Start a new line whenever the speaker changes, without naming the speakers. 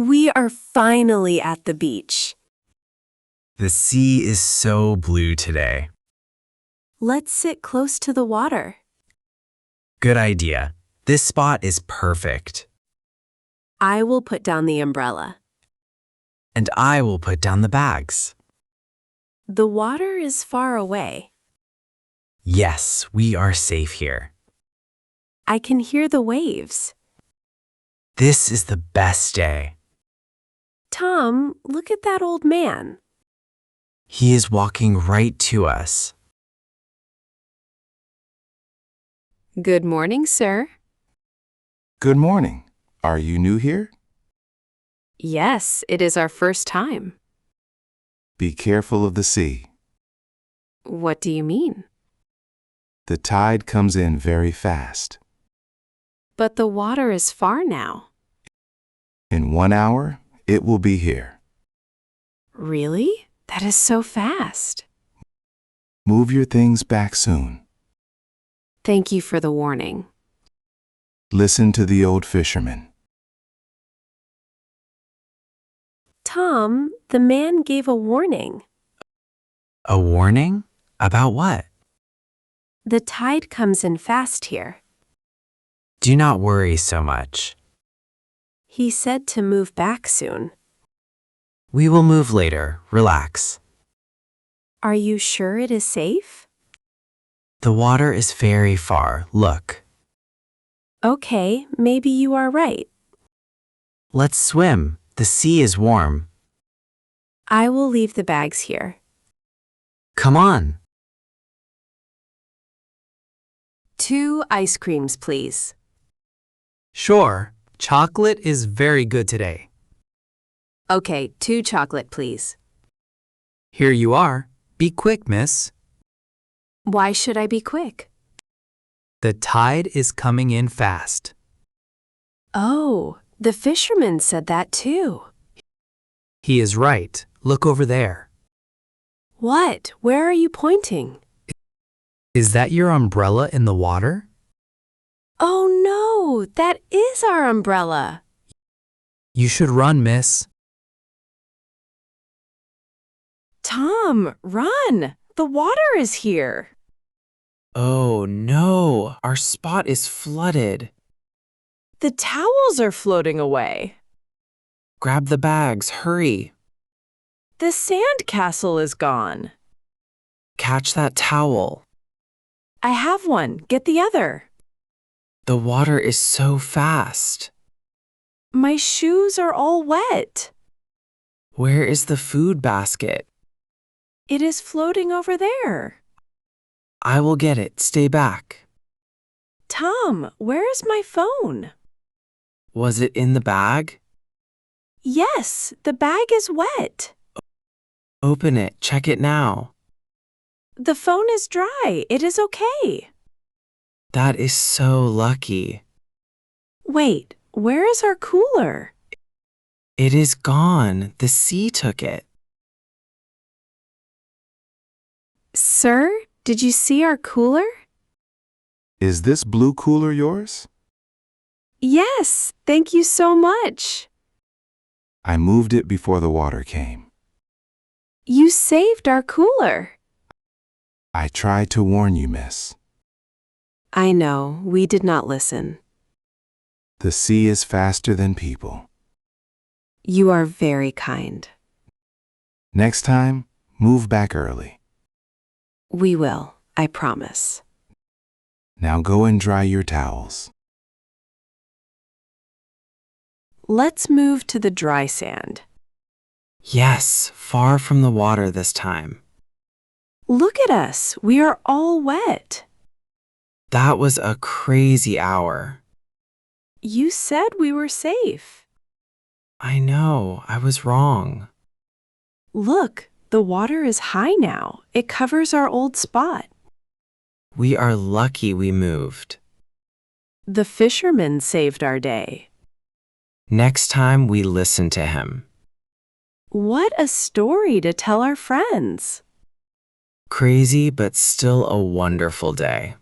We are finally at the beach.
The sea is so blue today.
Let's sit close to the water.
Good idea. This spot is perfect.
I will put down the umbrella.
And I will put down the bags.
The water is far away.
Yes, we are safe here.
I can hear the waves.
This is the best day.
Tom, look at that old man.
He is walking right to us.
Good morning, sir.
Good morning. Are you new here?
Yes, it is our first time.
Be careful of the sea.
What do you mean?
The tide comes in very fast.
But the water is far now.
In 1 hour, it will be here.
Really? That is so fast.
Move your things back soon.
Thank you for the warning.
Listen to the old fisherman.
Tom, the man gave a warning.
A warning? About what?
The tide comes in fast here.
Do not worry so much.
He said to move back soon.
We will move later. Relax.
Are you sure it is safe?
The water is very far. Look.
Okay, maybe you are right.
Let's swim. The sea is warm.
I will leave the bags here.
Come on.
2 ice creams, please.
Sure, chocolate is very good today.
Okay, 2 chocolate, please.
Here you are. Be quick, miss.
Why should I be quick?
The tide is coming in fast.
Oh, the fisherman said that too.
He is right. Look over there.
What? Where are you pointing?
Is that your umbrella in the water?
Oh no, that is our umbrella.
You should run, miss.
Tom, run! The water is here.
Oh no, our spot is flooded.
The towels are floating away.
Grab the bags, hurry.
The sandcastle is gone.
Catch that towel.
I have one. Get the other.
The water is so fast.
My shoes are all wet.
Where is the food basket?
It is floating over there.
I will get it. Stay back.
Tom, where is my phone?
Was it in the bag?
Yes, the bag is wet.
Open it. Check it now.
The phone is dry. It is okay.
That is so lucky.
Wait, where is our cooler?
It is gone. The sea took it.
Sir, did you see our cooler?
Is this blue cooler yours?
Yes, thank you so much.
I moved it before the water came.
You saved our cooler.
I tried to warn you, miss.
I know, we did not listen.
The sea is faster than people.
You are very kind.
Next time, move back early.
We will, I promise.
Now go and dry your towels.
Let's move to the dry sand.
Yes, far from the water this time.
Look at us, we are all wet.
That was a crazy hour.
You said we were safe.
I know, I was wrong.
Look, the water is high now. It covers our old spot.
We are lucky we moved.
The fisherman saved our day.
Next time we listen to him.
What a story to tell our friends.
Crazy, but still a wonderful day.